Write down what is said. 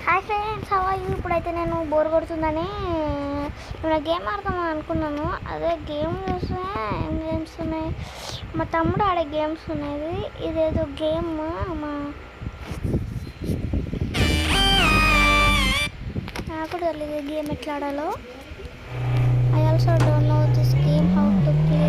Hi friends, how are you? ఇప్పుడైతే నేను bore కొడుతుందని ఏమైనా గేమ్ ఆడదాం అనుకున్నాను. అదే గేమ్ చూస్తే ఏం గేమ్స్ ఉన్నాయి, మా తమ్ముడు ఆడే గేమ్స్ ఉన్నాయి. ఇదేదో గేమ్ నాకు తెలియదు గేమ్ ఎట్లా ఆడాలో. I also don't know this game how to play.